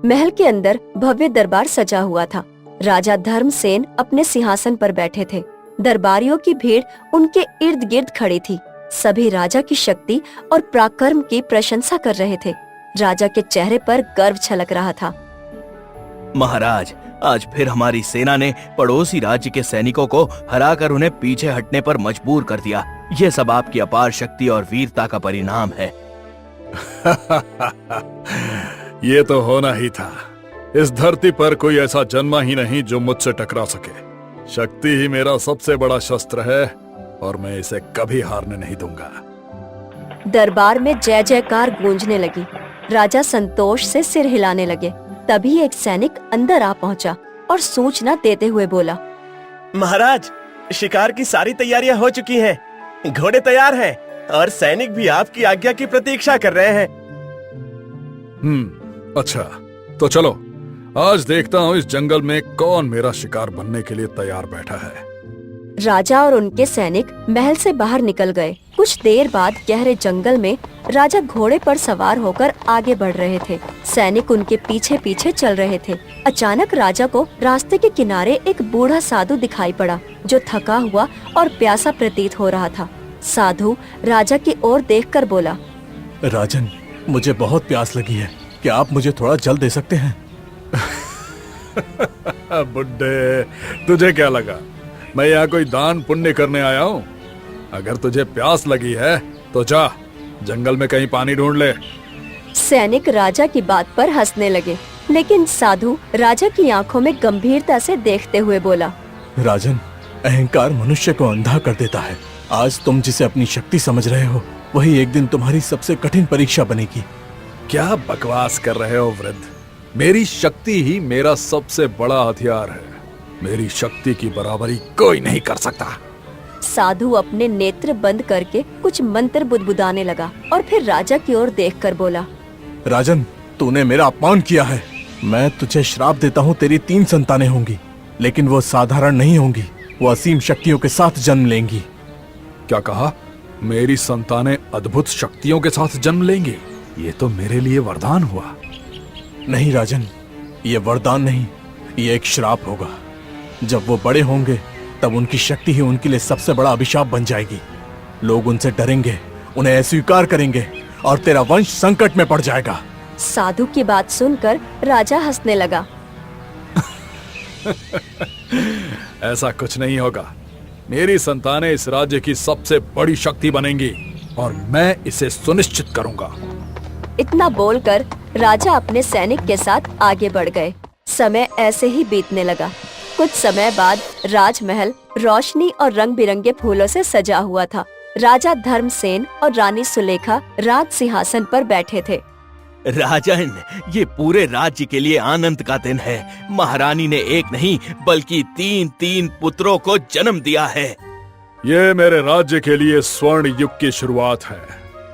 महल के अंदर भव्य दरबार सजा हुआ था। राजा धर्मसेन अपने सिंहासन पर बैठे थे। दरबारियों की भीड़ उनके इर्द गिर्द खड़ी थी। सभी राजा की शक्ति और पराक्रम की प्रशंसा कर रहे थे। राजा के चेहरे पर गर्व छलक रहा था। महाराज, आज फिर हमारी सेना ने पड़ोसी राज्य के सैनिकों को हराकर उन्हें पीछे हटने पर मजबूर कर दिया। ये सब आपकी अपार शक्ति और वीरता का परिणाम है। ये तो होना ही था। इस धरती पर कोई ऐसा जन्मा ही नहीं जो मुझसे टकरा सके। शक्ति ही मेरा सबसे बड़ा शस्त्र है और मैं इसे कभी हारने नहीं दूंगा। दरबार में जय जयकार गूंजने लगी। राजा संतोष से सिर हिलाने लगे। तभी एक सैनिक अंदर आ पहुंचा और सूचना देते हुए बोला, महाराज, शिकार की सारी तैयारियां हो चुकी हैं। घोड़े तैयार हैं और सैनिक भी आपकी आज्ञा की प्रतीक्षा कर रहे हैं। अच्छा, तो चलो आज देखता हूँ इस जंगल में कौन मेरा शिकार बनने के लिए तैयार बैठा है। राजा और उनके सैनिक महल से बाहर निकल गए। कुछ देर बाद गहरे जंगल में राजा घोड़े पर सवार होकर आगे बढ़ रहे थे। सैनिक उनके पीछे पीछे चल रहे थे। अचानक राजा को रास्ते के किनारे एक बूढ़ा साधु दिखाई पड़ा, जो थका हुआ और प्यासा प्रतीत हो रहा था। साधु राजा की ओर देखकर बोला, राजन, मुझे बहुत प्यास लगी है। क्या आप मुझे थोड़ा जल दे सकते हैं? बुड्ढे, तुझे क्या लगा मैं यहाँ कोई दान पुण्य करने आया हूँ? अगर तुझे प्यास लगी है तो जा जंगल में कहीं पानी ढूंढ ले। सैनिक राजा की बात पर हंसने लगे, लेकिन साधु राजा की आंखों में गंभीरता से देखते हुए बोला, राजन, अहंकार मनुष्य को अंधा कर देता है। आज तुम जिसे अपनी शक्ति समझ रहे हो, वही एक दिन तुम्हारी सबसे कठिन परीक्षा बनेगी। क्या बकवास कर रहे हो वृद्ध? मेरी शक्ति ही मेरा सबसे बड़ा हथियार है। मेरी शक्ति की बराबरी कोई नहीं कर सकता। साधु अपने नेत्र बंद करके कुछ मंत्र बुदबुदाने लगा और फिर राजा की ओर देखकर बोला, राजन, तूने मेरा अपमान किया है। मैं तुझे श्राप देता हूँ, तेरी 3 संतानें होंगी, लेकिन वो साधारण नहीं होंगी। वो असीम शक्तियों के साथ जन्म लेंगी। क्या कहा? मेरी संतानें अद्भुत शक्तियों के साथ जन्म लेंगी? ये तो मेरे लिए वरदान हुआ। नहीं राजन, ये वरदान नहीं, ये एक श्राप होगा। जब वो बड़े होंगे तब उनकी शक्ति ही उनके लिए सबसे बड़ा अभिशाप बन जाएगी। लोग उनसे डरेंगे, उन्हें अस्वीकार करेंगे और तेरा वंश संकट में पड़ जाएगा। साधु की बात सुनकर राजा हंसने लगा। ऐसा कुछ नहीं होगा। मेरी संतानें इस राज्य की सबसे बड़ी शक्ति बनेंगी और मैं इसे सुनिश्चित करूंगा। इतना बोलकर राजा अपने सैनिक के साथ आगे बढ़ गए। समय ऐसे ही बीतने लगा। कुछ समय बाद राजमहल रोशनी और रंग बिरंगे फूलों से सजा हुआ था। राजा धर्मसेन और रानी सुलेखा राज सिंहासन पर बैठे थे। राजन, ये पूरे राज्य के लिए आनंद का दिन है। महारानी ने एक नहीं बल्कि 3 पुत्रों को जन्म दिया है। ये मेरे राज्य के लिए स्वर्ण युग की शुरुआत है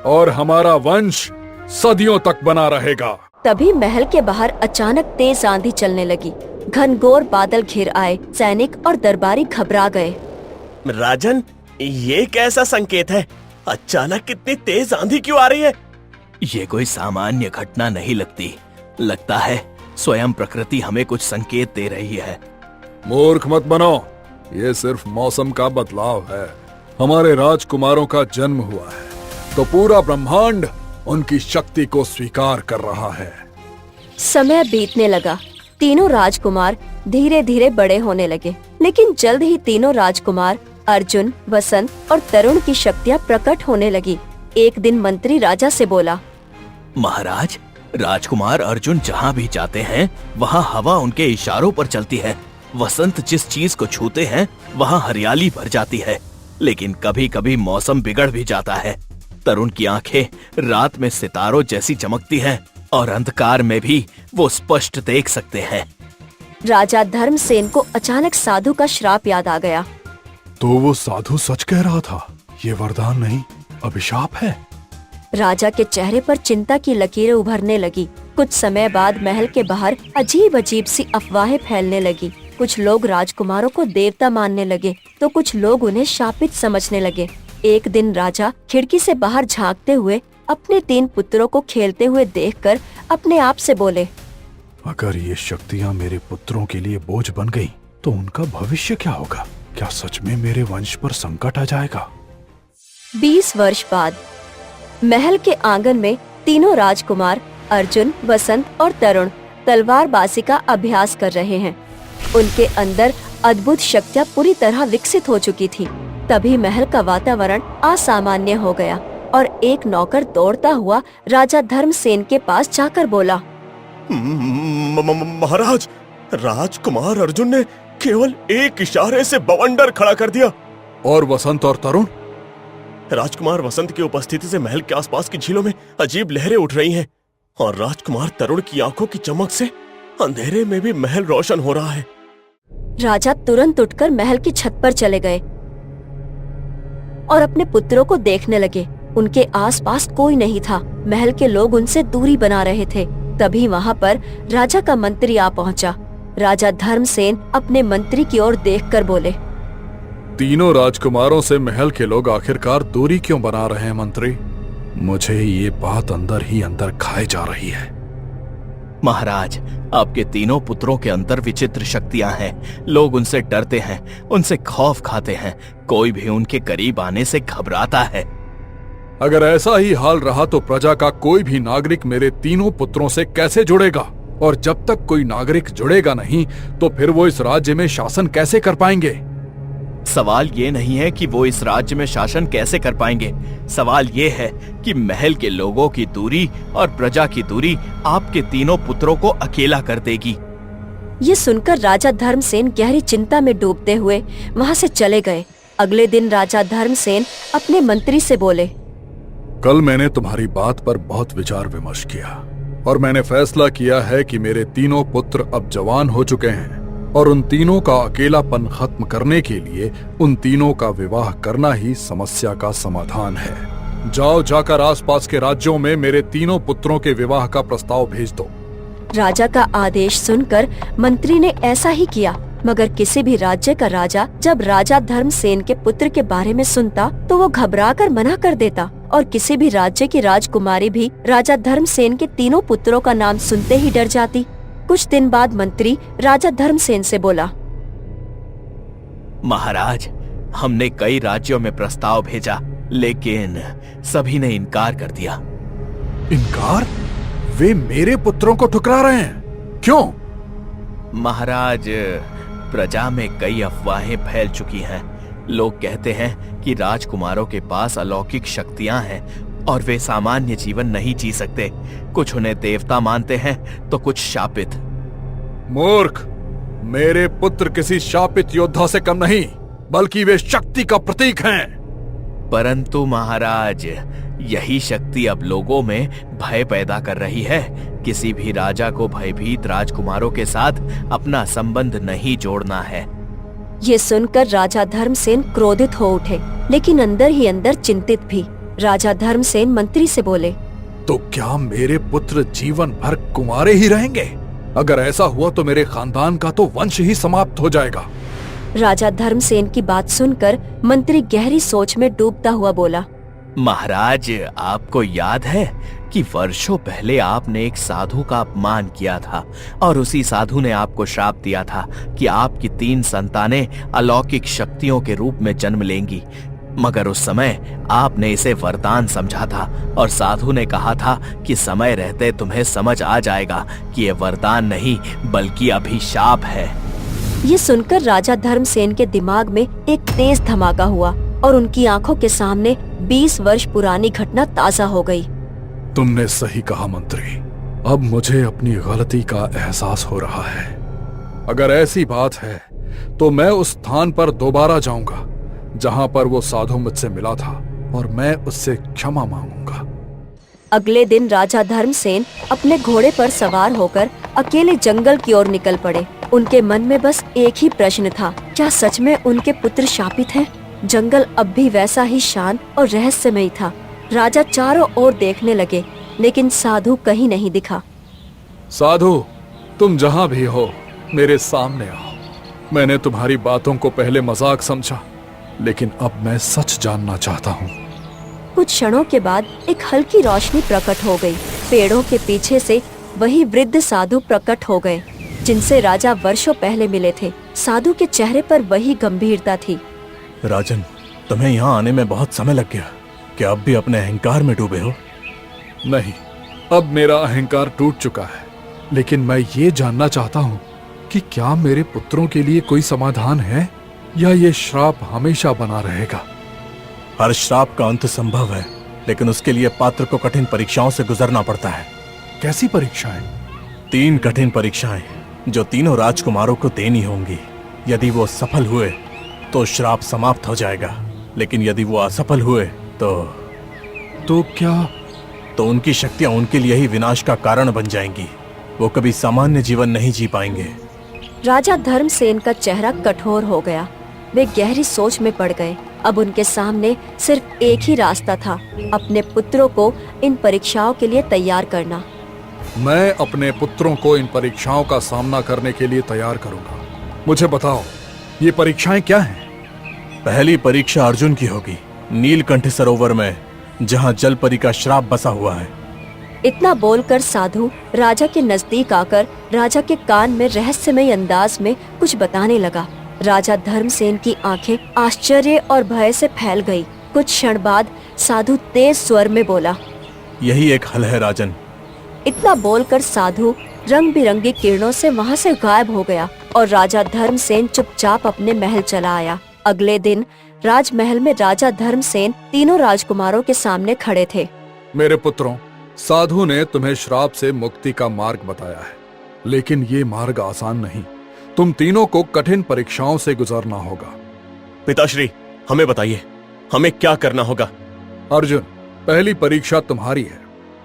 और हमारा वंश सदियों तक बना रहेगा। तभी महल के बाहर अचानक तेज आंधी चलने लगी। घनघोर बादल घिर आए। सैनिक और दरबारी घबरा गए। राजन, ये कैसा संकेत है? अचानक कितनी तेज आंधी क्यों आ रही है? ये कोई सामान्य घटना नहीं लगती। लगता है स्वयं प्रकृति हमें कुछ संकेत दे रही है। मूर्ख मत बनो, ये सिर्फ मौसम का बदलाव है। हमारे राजकुमारों का जन्म हुआ है तो पूरा ब्रह्मांड उनकी शक्ति को स्वीकार कर रहा है। समय बीतने लगा। तीनों राजकुमार धीरे धीरे बड़े होने लगे, लेकिन जल्द ही तीनों राजकुमार अर्जुन, वसंत और तरुण की शक्तियाँ प्रकट होने लगी। एक दिन मंत्री राजा से बोला, महाराज, राजकुमार अर्जुन जहाँ भी जाते हैं वहाँ हवा उनके इशारों पर चलती है। वसंत जिस चीज को छूते हैं वहाँ हरियाली भर जाती है, लेकिन कभी कभी मौसम बिगड़ भी जाता है। तरुण की आंखें रात में सितारों जैसी चमकती हैं और अंधकार में भी वो स्पष्ट देख सकते हैं। राजा धर्मसेन को अचानक साधु का श्राप याद आ गया। तो वो साधु सच कह रहा था। ये वरदान नहीं, अभिशाप है। राजा के चेहरे पर चिंता की लकीरें उभरने लगी। कुछ समय बाद महल के बाहर अजीब अजीब सी अफवाहें फैलने लगी। कुछ लोग राजकुमारों को देवता मानने लगे तो कुछ लोग उन्हें शापित समझने लगे। एक दिन राजा खिड़की से बाहर झांकते हुए अपने 3 पुत्रों को खेलते हुए देखकर अपने आप से बोले, अगर ये शक्तियां मेरे पुत्रों के लिए बोझ बन गई तो उनका भविष्य क्या होगा? क्या सच में मेरे वंश पर संकट आ जाएगा? 20 वर्ष बाद महल के आंगन में तीनों राजकुमार अर्जुन, वसंत और तरुण तलवारबाजी का अभ्यास कर रहे हैं। उनके अंदर अद्भुत शक्तियाँ पूरी तरह विकसित हो चुकी थी। तभी महल का वातावरण असामान्य हो गया और एक नौकर दौड़ता हुआ राजा धर्मसेन के पास जाकर बोला, महाराज, राजकुमार अर्जुन ने केवल एक इशारे से बवंडर खड़ा कर दिया। और वसंत और तरुण? राजकुमार वसंत की उपस्थिति से महल के आसपास की झीलों में अजीब लहरें उठ रही हैं और राजकुमार तरुण की आंखों की चमक से अंधेरे में भी महल रोशन हो रहा है। राजा तुरंत उठकर महल की छत पर चले गए और अपने पुत्रों को देखने लगे। उनके आसपास कोई नहीं था। महल के लोग उनसे दूरी बना रहे थे। तभी वहाँ पर राजा का मंत्री आ पहुँचा। राजा धर्मसेन अपने मंत्री की ओर देखकर बोले, तीनों राजकुमारों से महल के लोग आखिरकार दूरी क्यों बना रहे हैं मंत्री? मुझे ये बात अंदर ही अंदर खाए जा रही है। महाराज, आपके तीनों पुत्रों के अंदर विचित्र शक्तियां हैं। लोग उनसे डरते हैं, उनसे खौफ खाते हैं। कोई भी उनके करीब आने से घबराता है। अगर ऐसा ही हाल रहा तो प्रजा का कोई भी नागरिक मेरे तीनों पुत्रों से कैसे जुड़ेगा? और जब तक कोई नागरिक जुड़ेगा नहीं तो फिर वो इस राज्य में शासन कैसे कर पाएंगे? सवाल ये नहीं है कि वो इस राज्य में शासन कैसे कर पाएंगे। सवाल ये है कि महल के लोगों की दूरी और प्रजा की दूरी आपके तीनों पुत्रों को अकेला कर देगी। ये सुनकर राजा धर्मसेन गहरी चिंता में डूबते हुए वहाँ से चले गए। अगले दिन राजा धर्मसेन अपने मंत्री से बोले, कल मैंने तुम्हारी बात पर बहुत विचार विमर्श किया और मैंने फैसला किया है कि मेरे तीनों पुत्र अब जवान हो चुके हैं और उन तीनों का अकेलापन खत्म करने के लिए उन तीनों का विवाह करना ही समस्या का समाधान है। जाओ, जाकर आसपास के राज्यों में मेरे तीनों पुत्रों के विवाह का प्रस्ताव भेज दो। राजा का आदेश सुनकर मंत्री ने ऐसा ही किया। मगर किसी भी राज्य का राजा जब राजा धर्मसेन के पुत्र के बारे में सुनता तो वो घबराकर मना कर देता और किसी भी राज्य की राजकुमारी भी राजा धर्मसेन के तीनों पुत्रों का नाम सुनते ही डर जाती। कुछ दिन बाद मंत्री राजा धर्मसेन से बोला, महाराज, हमने कई राज्यों में प्रस्ताव भेजा लेकिन सभी ने इनकार कर दिया। इनकार? वे मेरे पुत्रों को ठुकरा रहे हैं, क्यों? महाराज, प्रजा में कई अफवाहें फैल चुकी हैं। लोग कहते हैं कि राजकुमारों के पास अलौकिक शक्तियां हैं और वे सामान्य जीवन नहीं जी सकते। कुछ उन्हें देवता मानते हैं तो कुछ शापित। मूर्ख! मेरे पुत्र किसी शापित योद्धा से कम नहीं, बल्कि वे शक्ति का प्रतीक हैं। परंतु महाराज, यही शक्ति अब लोगों में भय पैदा कर रही है। किसी भी राजा को भयभीत राजकुमारों के साथ अपना संबंध नहीं जोड़ना है। ये सुनकर राजा धर्मसेन क्रोधित हो उठे, लेकिन अंदर ही अंदर चिंतित भी। राजा धर्मसेन मंत्री से बोले, तो क्या मेरे पुत्र जीवन भर कुंवारे ही रहेंगे? अगर ऐसा हुआ तो मेरे खानदान का तो वंश ही समाप्त हो जाएगा। राजा धर्मसेन की बात सुनकर मंत्री गहरी सोच में डूबता हुआ बोला, महाराज, आपको याद है कि वर्षों पहले आपने एक साधु का अपमान किया था और उसी साधु ने आपको श्राप दिया था कि आपकी 3 संतानें अलौकिक शक्तियों के रूप में जन्म लेंगी। मगर उस समय आपने इसे वरदान समझा था और साधु ने कहा था कि समय रहते तुम्हें समझ आ जाएगा कि ये वरदान नहीं बल्कि अभिशाप है। ये सुनकर राजा धर्मसेन के दिमाग में एक तेज धमाका हुआ और उनकी आंखों के सामने 20 वर्ष पुरानी घटना ताजा हो गई। तुमने सही कहा मंत्री, अब मुझे अपनी गलती का एहसास हो रहा है। अगर ऐसी बात है तो मैं उस स्थान पर दोबारा जाऊंगा जहां पर वो साधु मुझसे मिला था और मैं उससे क्षमा मांगूंगा। अगले दिन राजा धर्मसेन अपने घोड़े पर सवार होकर अकेले जंगल की ओर निकल पड़े। उनके मन में बस एक ही प्रश्न था, क्या सच में उनके पुत्र शापित हैं? जंगल अब भी वैसा ही शांत और रहस्यमयी था। राजा चारों ओर देखने लगे, लेकिन साधु कहीं नहीं दिखा। साधु, तुम जहां भी हो मेरे सामने आओ। मैंने तुम्हारी बातों को पहले मजाक समझा, लेकिन अब मैं सच जानना चाहता हूँ। कुछ क्षणों के बाद एक हल्की रोशनी प्रकट हो गई। पेड़ों के पीछे से वही वृद्ध साधु प्रकट हो गए जिनसे राजा वर्षों पहले मिले थे। साधु के चेहरे पर वही गंभीरता थी। राजन, तुम्हें यहाँ आने में बहुत समय लग गया। क्या अब भी अपने अहंकार में डूबे हो? नहीं, अब मेरा अहंकार टूट चुका है, लेकिन मैं ये जानना चाहता हूँ कि क्या मेरे पुत्रों के लिए कोई समाधान है या ये श्राप हमेशा बना रहेगा? हर श्राप का अंत संभव है, लेकिन उसके लिए पात्र को कठिन परीक्षाओं से गुजरना पड़ता है। कैसी परीक्षाएं? 3 कठिन परीक्षाएं जो तीनों राजकुमारों को देनी होंगी। यदि वो सफल हुए तो श्राप समाप्त हो जाएगा, लेकिन यदि वो असफल हुए तो क्या? तो उनकी शक्तियां उनके लिए ही विनाश का कारण बन जाएंगी। वो कभी सामान्य जीवन नहीं जी पाएंगे। राजा धर्मसेन का चेहरा कठोर हो गया। वे गहरी सोच में पड़ गए। अब उनके सामने सिर्फ एक ही रास्ता था, अपने पुत्रों को इन परीक्षाओं के लिए तैयार करना। मैं अपने पुत्रों को इन परीक्षाओं का सामना करने के लिए तैयार करूंगा। मुझे बताओ, ये परीक्षाएं क्या हैं? पहली परीक्षा अर्जुन की होगी, नीलकंठ सरोवर में, जहां जलपरी का श्राप बसा हुआ है। इतना बोलकर साधु राजा के नजदीक आकर राजा के कान में रहस्यमय अंदाज में कुछ बताने लगा। राजा धर्मसेन की आंखें आश्चर्य और भय से फैल गई। कुछ क्षण बाद साधु तेज स्वर में बोला, यही एक हल है राजन। इतना बोलकर साधु रंग बिरंगी किरणों से वहां से गायब हो गया और राजा धर्मसेन चुपचाप अपने महल चला आया। अगले दिन राजमहल में राजा धर्मसेन तीनों राजकुमारों के सामने खड़े थे। मेरे पुत्रों, साधु ने तुम्हें श्राप से मुक्ति का मार्ग बताया है, लेकिन ये मार्ग आसान नहीं। तुम तीनों को कठिन परीक्षाओं से गुजरना होगा। पिताश्री, हमें बताइए, हमें क्या करना होगा? अर्जुन, पहली परीक्षा तुम्हारी है।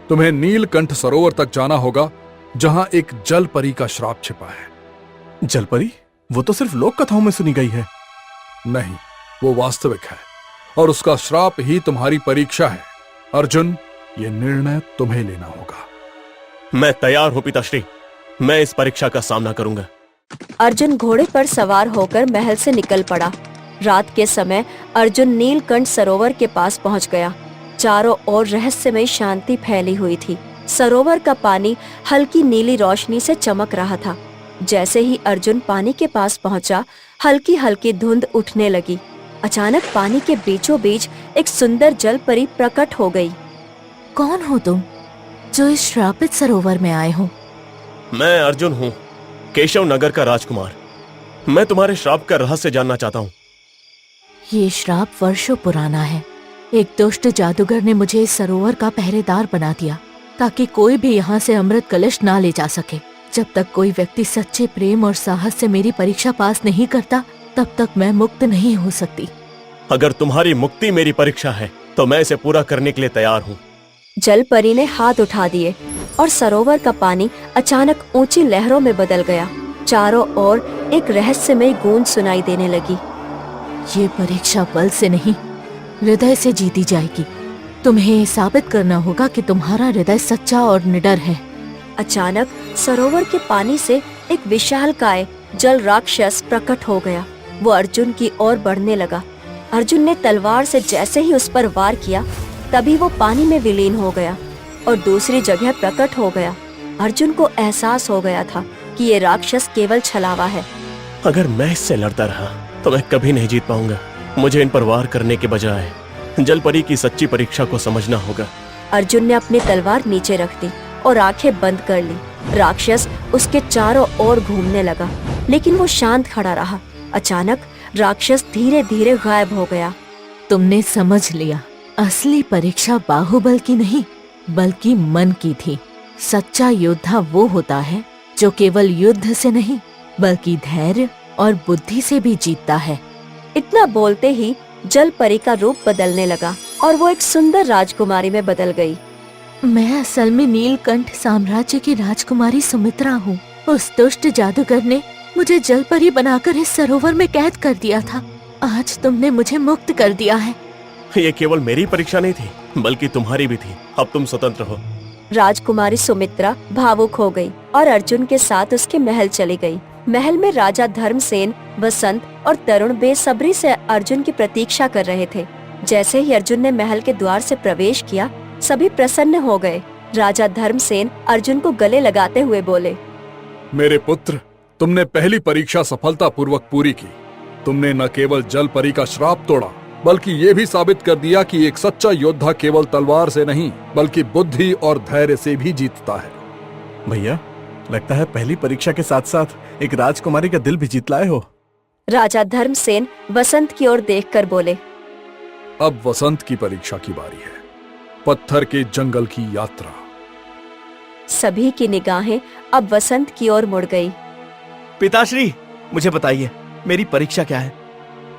तुम्हें नीलकंठ सरोवर तक जाना होगा, जहां एक जल परी का श्राप छिपा है। जलपरी? वो तो सिर्फ लोक कथाओं में सुनी गई है। नहीं, वो वास्तविक है और उसका श्राप ही तुम्हारी परीक्षा है। अर्जुन, ये निर्णय तुम्हें लेना होगा। मैं तैयार हूं पिताश्री, मैं इस परीक्षा का सामना करूंगा। अर्जुन घोड़े पर सवार होकर महल से निकल पड़ा। रात के समय अर्जुन नीलकंठ सरोवर के पास पहुंच गया। चारों ओर रहस्यमय शांति फैली हुई थी। सरोवर का पानी हल्की नीली रोशनी से चमक रहा था। जैसे ही अर्जुन पानी के पास पहुंचा, हल्की हल्की धुंध उठने लगी। अचानक पानी के बीचों बीच एक सुंदर जल परी प्रकट हो गई। कौन हो तुम जो इस श्रापित सरोवर में आए हो? मैं अर्जुन हूँ, केशव नगर का राजकुमार। मैं तुम्हारे श्राप का रहस्य जानना चाहता हूँ। ये श्राप वर्षों पुराना है। एक दुष्ट जादूगर ने मुझे इस सरोवर का पहरेदार बना दिया ताकि कोई भी यहाँ से अमृत कलश ना ले जा सके। जब तक कोई व्यक्ति सच्चे प्रेम और साहस से मेरी परीक्षा पास नहीं करता, तब तक मैं मुक्त नहीं हो सकती। अगर तुम्हारी मुक्ति मेरी परीक्षा है तो मैं इसे पूरा करने के लिए तैयार हूँ। जल परी ने हाथ उठा दिए और सरोवर का पानी अचानक ऊंची लहरों में बदल गया। चारों ओर एक रहस्यमय गूंज सुनाई देने लगी। ये परीक्षा बल से नहीं, हृदय से जीती जाएगी। तुम्हें साबित करना होगा कि तुम्हारा हृदय सच्चा और निडर है। अचानक सरोवर के पानी से एक विशालकाय जल राक्षस प्रकट हो गया। वो अर्जुन की ओर बढ़ने लगा। अर्जुन ने तलवार से जैसे ही उस पर वार किया, तभी वो पानी में विलीन हो गया और दूसरी जगह प्रकट हो गया। अर्जुन को एहसास हो गया था कि ये राक्षस केवल छलावा है। अगर मैं इससे लड़ता रहा तो मैं कभी नहीं जीत पाऊंगा। मुझे इन पर वार करने के बजाय जलपरी की सच्ची परीक्षा को समझना होगा। अर्जुन ने अपनी तलवार नीचे रख दी और आंखें बंद कर ली। राक्षस उसके चारों ओर घूमने लगा, लेकिन वो शांत खड़ा रहा। अचानक राक्षस धीरे धीरे गायब हो गया। तुमने समझ लिया, असली परीक्षा बाहुबल की नहीं बल्कि मन की थी। सच्चा योद्धा वो होता है जो केवल युद्ध से नहीं बल्कि धैर्य और बुद्धि से भी जीतता है। इतना बोलते ही जल परी का रूप बदलने लगा और वो एक सुंदर राजकुमारी में बदल गई। मैं असल में नीलकंठ साम्राज्य की राजकुमारी सुमित्रा हूँ। उस दुष्ट जादूगर ने मुझे जलपरी बनाकर इस सरोवर में कैद कर दिया था। आज तुमने मुझे मुक्त कर दिया है। ये केवल मेरी परीक्षा नहीं थी बल्कि तुम्हारी भी थी। अब तुम स्वतंत्र हो। राजकुमारी सुमित्रा भावुक हो गई और अर्जुन के साथ उसके महल चली गई। महल में राजा धर्मसेन, वसंत और तरुण बेसब्री से अर्जुन की प्रतीक्षा कर रहे थे। जैसे ही अर्जुन ने महल के द्वार से प्रवेश किया, सभी प्रसन्न हो गए। राजा धर्मसेन अर्जुन को गले लगाते हुए बोले। मेरे पुत्र, तुमने पहली परीक्षा सफलतापूर्वक पूरी की। तुमने न केवल जल परी का श्राप तोड़ा, बल्कि ये भी साबित कर दिया कि एक सच्चा योद्धा केवल तलवार से नहीं बल्कि बुद्धि और धैर्य से भी जीतता है। भैया, लगता है पहली परीक्षा के साथ साथ एक राजकुमारी का दिल भी जीत लाए हो। राजा धर्मसेन वसंत की ओर देखकर बोले। अब वसंत की परीक्षा की बारी है, पत्थर के जंगल की यात्रा। सभी की निगाहें अब वसंत की ओर मुड़ गई। पिताश्री, मुझे बताइए, मेरी परीक्षा क्या है?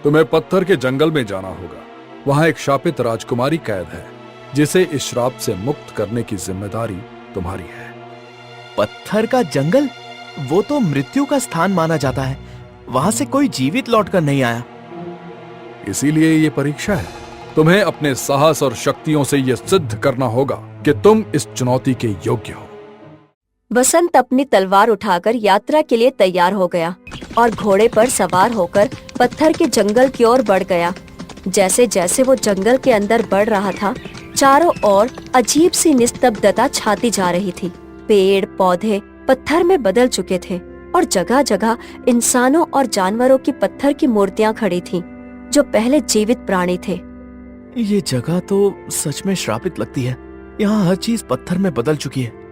तुम्हें पत्थर के जंगल में जाना होगा। वहां एक शापित राजकुमारी कैद है, जिसे इस श्राप से मुक्त करने की जिम्मेदारी तुम्हारी है। पत्थर का जंगल? वो तो मृत्यु का स्थान माना जाता है। वहां से कोई जीवित लौटकर नहीं आया। इसीलिए ये परीक्षा है। तुम्हें अपने साहस और शक्तियों से यह सिद्ध करना होगा कि तुम इस चुनौती के योग्य हो। वसंत अपनी तलवार उठाकर यात्रा के लिए तैयार हो गया और घोड़े पर सवार होकर पत्थर के जंगल की ओर बढ़ गया। जैसे जैसे वो जंगल के अंदर बढ़ रहा था, चारों ओर अजीब सी निस्तब्धता छाती जा रही थी। पेड़ पौधे पत्थर में बदल चुके थे और जगह जगह इंसानों और जानवरों की पत्थर की मूर्तियां खड़ी थीं, जो पहले जीवित प्राणी थे। ये जगह तो सच में श्रापित लगती है। यहाँ हर चीज पत्थर में बदल चुकी है।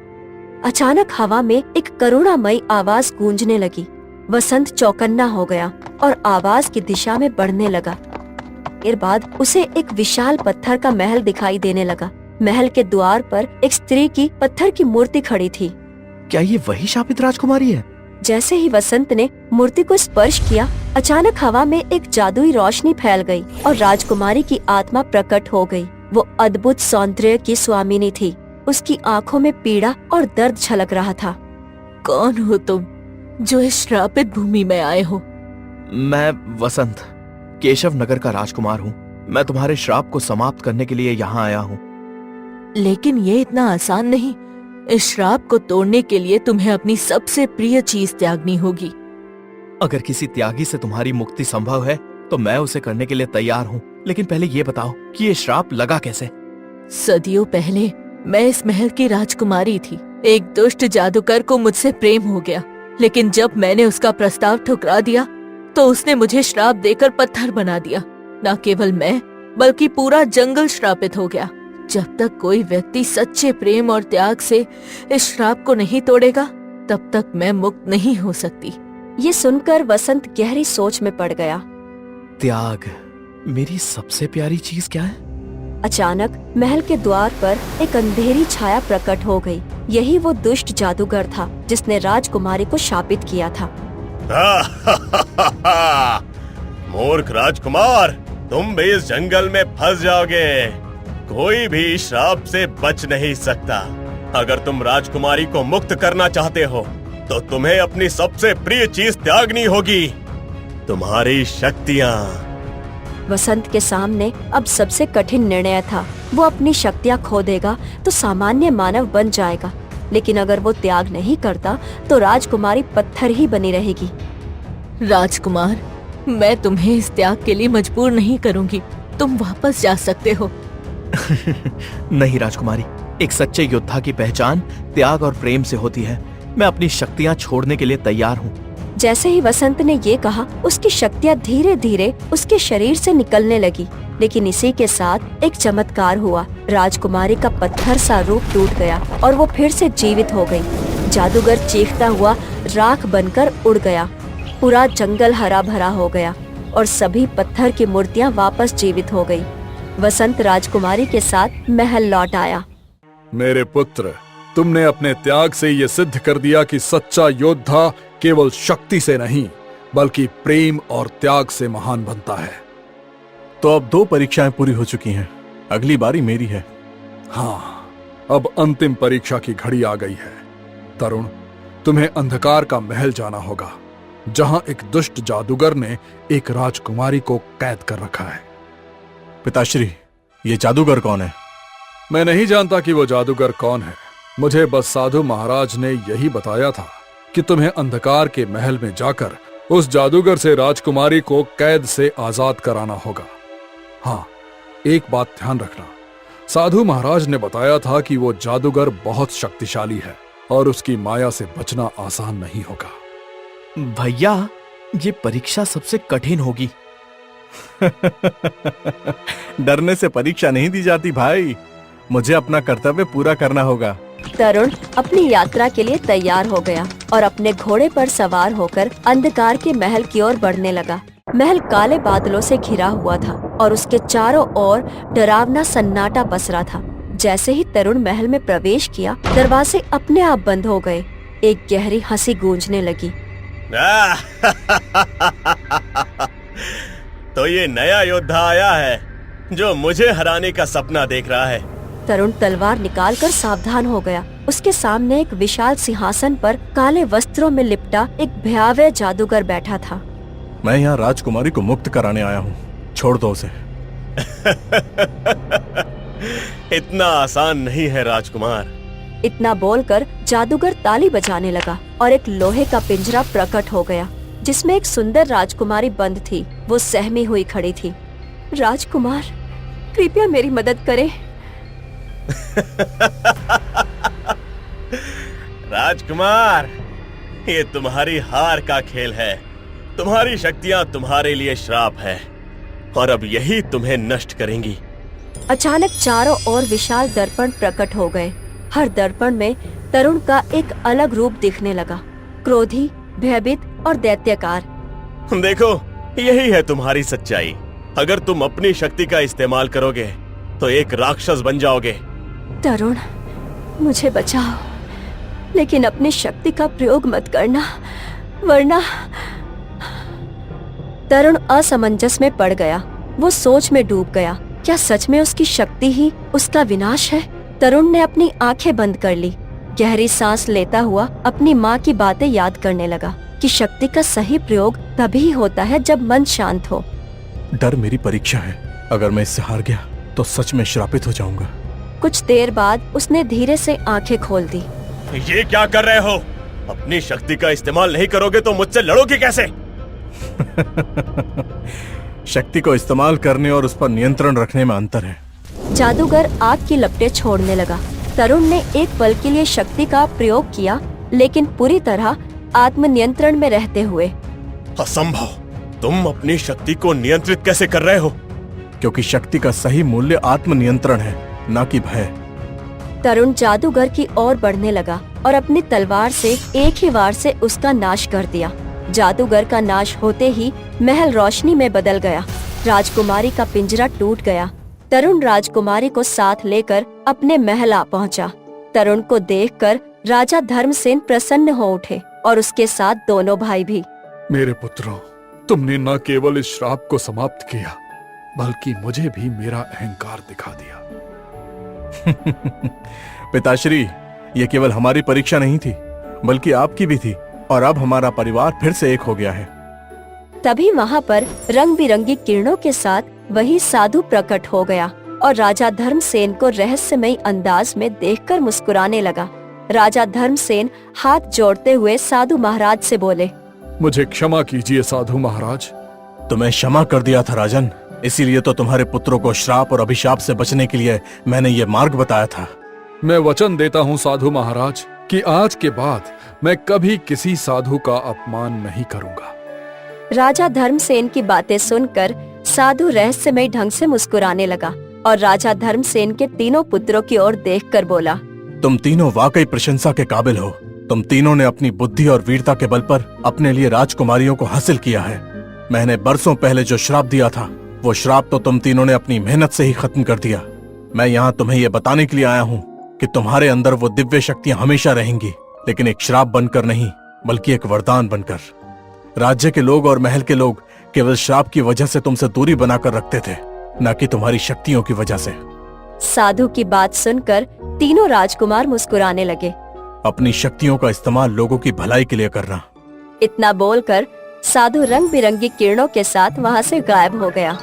अचानक हवा में एक करुणामयी आवाज गूंजने लगी। वसंत चौकन्ना हो गया और आवाज की दिशा में बढ़ने लगा। देर बाद उसे एक विशाल पत्थर का महल दिखाई देने लगा। महल के द्वार पर एक स्त्री की पत्थर की मूर्ति खड़ी थी। क्या ये वही शापित राजकुमारी है? जैसे ही वसंत ने मूर्ति को स्पर्श किया, अचानक हवा में एक जादुई रोशनी फैल गई और राजकुमारी की आत्मा प्रकट हो गई। वो अद्भुत सौंदर्य की स्वामिनी थी। उसकी आंखों में पीड़ा और दर्द झलक रहा था। कौन हो तुम जो इस श्रापित भूमि में आए हो? मैं वसंत, केशव नगर का राजकुमार हूँ। मैं तुम्हारे श्राप को समाप्त करने के लिए यहाँ आया हूँ। लेकिन ये इतना आसान नहीं। इस श्राप को तोड़ने के लिए तुम्हें अपनी सबसे प्रिय चीज त्यागनी होगी। अगर किसी त्यागी से तुम्हारी मुक्ति संभव है तो मैं उसे करने के लिए तैयार हूँ। लेकिन पहले ये बताओ कि ये श्राप लगा कैसे? सदियों पहले मैं इस महल की राजकुमारी थी। एक दुष्ट जादूगर को मुझसे प्रेम हो गया, लेकिन जब मैंने उसका प्रस्ताव ठुकरा दिया तो उसने मुझे श्राप देकर पत्थर बना दिया। न केवल मैं बल्कि पूरा जंगल श्रापित हो गया। जब तक कोई व्यक्ति सच्चे प्रेम और त्याग से इस श्राप को नहीं तोड़ेगा, तब तक मैं मुक्त नहीं हो सकती। ये सुनकर वसंत गहरी सोच में पड़ गया। त्याग, मेरी सबसे प्यारी चीज क्या है? अचानक महल के द्वार पर एक अंधेरी छाया प्रकट हो गई। यही वो दुष्ट जादूगर था जिसने राजकुमारी को शापित किया था। मूर्ख राजकुमार, तुम भी इस जंगल में फंस जाओगे। कोई भी श्राप से बच नहीं सकता। अगर तुम राजकुमारी को मुक्त करना चाहते हो तो तुम्हें अपनी सबसे प्रिय चीज त्यागनी होगी, तुम्हारी शक्तियाँ। वसंत के सामने अब सबसे कठिन निर्णय था। वो अपनी शक्तियाँ खो देगा तो सामान्य मानव बन जाएगा, लेकिन अगर वो त्याग नहीं करता तो राजकुमारी पत्थर ही बनी रहेगी। राजकुमार, मैं तुम्हें इस त्याग के लिए मजबूर नहीं करूंगी। तुम वापस जा सकते हो। नहीं राजकुमारी, एक सच्चे योद्धा की पहचान त्याग और प्रेम से होती है। मैं अपनी शक्तियाँ छोड़ने के लिए तैयार हूँ। जैसे ही वसंत ने ये कहा, उसकी शक्तियाँ धीरे धीरे उसके शरीर से निकलने लगी। लेकिन इसी के साथ एक चमत्कार हुआ। राजकुमारी का पत्थर सा रूप टूट गया और वो फिर से जीवित हो गई। जादूगर चीखता हुआ राख बनकर उड़ गया। पूरा जंगल हरा भरा हो गया और सभी पत्थर की मूर्तियाँ वापस जीवित हो गई। वसंत राजकुमारी के साथ महल लौट आया। मेरे पुत्र, तुमने अपने त्याग से ये सिद्ध कर दिया कि सच्चा योद्धा केवल शक्ति से नहीं बल्कि प्रेम और त्याग से महान बनता है। तो अब 2 परीक्षाएं पूरी हो चुकी हैं। अगली बारी मेरी है। हाँ, अब अंतिम परीक्षा की घड़ी आ गई है। तरुण, तुम्हें अंधकार का महल जाना होगा, जहां एक दुष्ट जादूगर ने एक राजकुमारी को कैद कर रखा है। पिताश्री, ये जादूगर कौन है? मैं नहीं जानता कि वो जादूगर कौन है। मुझे बस साधु महाराज ने यही बताया था कि तुम्हें अंधकार के महल में जाकर उस जादूगर से राजकुमारी को कैद से आजाद कराना होगा। हाँ, एक बात ध्यान रखना, साधु महाराज ने बताया था कि वो जादूगर बहुत शक्तिशाली है और उसकी माया से बचना आसान नहीं होगा। भैया, ये परीक्षा सबसे कठिन होगी। डरने से परीक्षा नहीं दी जाती भाई, मुझे अपना कर्तव्य पूरा करना होगा। तरुण अपनी यात्रा के लिए तैयार हो गया और अपने घोड़े पर सवार होकर अंधकार के महल की ओर बढ़ने लगा। महल काले बादलों से घिरा हुआ था और उसके चारों ओर डरावना सन्नाटा पसरा था। जैसे ही तरुण महल में प्रवेश किया, दरवाजे अपने आप बंद हो गए। एक गहरी हंसी गूंजने लगी। तो ये नया योद्धा आया है जो मुझे हराने का सपना देख रहा है। तरुण तलवार निकालकर सावधान हो गया। उसके सामने एक विशाल सिंहासन पर काले वस्त्रों में लिपटा एक भयावह जादूगर बैठा था। मैं यहाँ राजकुमारी को मुक्त कराने आया हूँ, छोड़ दो उसे। इतना आसान नहीं है राजकुमार। इतना बोलकर जादूगर ताली बजाने लगा और एक लोहे का पिंजरा प्रकट हो गया जिसमें एक सुंदर राजकुमारी बंद थी। वो सहमी हुई खड़ी थी। राजकुमार, कृपया मेरी मदद करें। राजकुमार, ये तुम्हारी हार का खेल है। तुम्हारी शक्तियाँ तुम्हारे लिए श्राप है और अब यही तुम्हें नष्ट करेंगी। अचानक चारों ओर विशाल दर्पण प्रकट हो गए। हर दर्पण में तरुण का एक अलग रूप दिखने लगा, क्रोधी, भयभीत और दैत्यकार। देखो, यही है तुम्हारी सच्चाई। अगर तुम अपनी शक्ति का इस्तेमाल करोगे तो एक राक्षस बन जाओगे। तरुण, मुझे बचाओ, लेकिन अपनी शक्ति का प्रयोग मत करना, वरना। तरुण असमंजस में पड़ गया। वो सोच में डूब गया। क्या सच में उसकी शक्ति ही उसका विनाश है? तरुण ने अपनी आंखें बंद कर ली। गहरी सांस लेता हुआ अपनी माँ की बातें याद करने लगा कि शक्ति का सही प्रयोग तभी होता है जब मन शांत हो। डर मेरी परीक्षा है, अगर मैं इससे हार गया तो सच में श्रापित हो जाऊंगा। कुछ देर बाद उसने धीरे से आंखें खोल दी। ये क्या कर रहे हो? अपनी शक्ति का इस्तेमाल नहीं करोगे तो मुझसे लड़ोगे कैसे? शक्ति को इस्तेमाल करने और उस पर नियंत्रण रखने में अंतर है। जादूगर आग की लपटें छोड़ने लगा। तरुण ने एक पल के लिए शक्ति का प्रयोग किया, लेकिन पूरी तरह आत्मनियंत्रण में रहते हुए। असंभव! तुम अपनी शक्ति को नियंत्रित कैसे कर रहे हो? क्योंकि शक्ति का सही मूल्य आत्मनियंत्रण है, न कि भय। तरुण जादूगर की ओर बढ़ने लगा और अपनी तलवार से एक ही वार से उसका नाश कर दिया। जादूगर का नाश होते ही महल रोशनी में बदल गया। राजकुमारी का पिंजरा टूट गया। तरुण राजकुमारी को साथ लेकर अपने महल आ पहुंचा। तरुण को देखकर राजा धर्मसेन प्रसन्न हो उठे और उसके साथ दोनों भाई भी। मेरे पुत्रों, तुमने न केवल इस श्राप को समाप्त किया, बल्कि मुझे भी मेरा अहंकार दिखा दिया। पिताश्री, ये केवल हमारी परीक्षा नहीं थी, बल्कि आपकी भी थी, और अब हमारा परिवार फिर से एक हो गया है। तभी वहाँ पर रंग बिरंगी किरणों के साथ वही साधु प्रकट हो गया और राजा धर्मसेन को रहस्यमयी अंदाज में देखकर मुस्कुराने लगा। राजा धर्मसेन हाथ जोड़ते हुए साधु महाराज से बोले, मुझे क्षमा कीजिए साधु महाराज। तुम्हें क्षमा कर दिया था राजन, इसीलिए तो तुम्हारे पुत्रों को श्राप और अभिशाप से बचने के लिए मैंने ये मार्ग बताया था। मैं वचन देता हूँ साधु महाराज कि आज के बाद मैं कभी किसी साधु का अपमान नहीं करूँगा। राजा धर्मसेन की बातें सुनकर साधु रहस्यमय ढंग से मुस्कुराने लगा और राजा धर्मसेन के तीनों पुत्रों की ओर देखकर बोला, तुम तीनों वाकई प्रशंसा के काबिल हो। तुम तीनों ने अपनी बुद्धि और वीरता के बल पर अपने लिए राजकुमारियों को हासिल किया है। मैंने बरसों पहले जो श्राप दिया था, वो श्राप तो तुम तीनों ने अपनी मेहनत से ही खत्म कर दिया। मैं यहाँ तुम्हें ये बताने के लिए आया हूँ कि तुम्हारे अंदर वो दिव्य शक्तियाँ हमेशा रहेंगी, लेकिन एक श्राप बनकर नहीं, बल्कि एक वरदान बनकर। राज्य के लोग और महल के लोग केवल श्राप की वजह से तुमसे दूरी बनाकर रखते थे, न कि तुम्हारी शक्तियों की वजह से। साधु की बात सुनकर तीनों राजकुमार मुस्कुराने लगे। अपनी शक्तियों का इस्तेमाल लोगों की भलाई के लिए करना। इतना बोलकर साधु रंग बिरंगी किरणों के साथ वहाँ से गायब हो गया।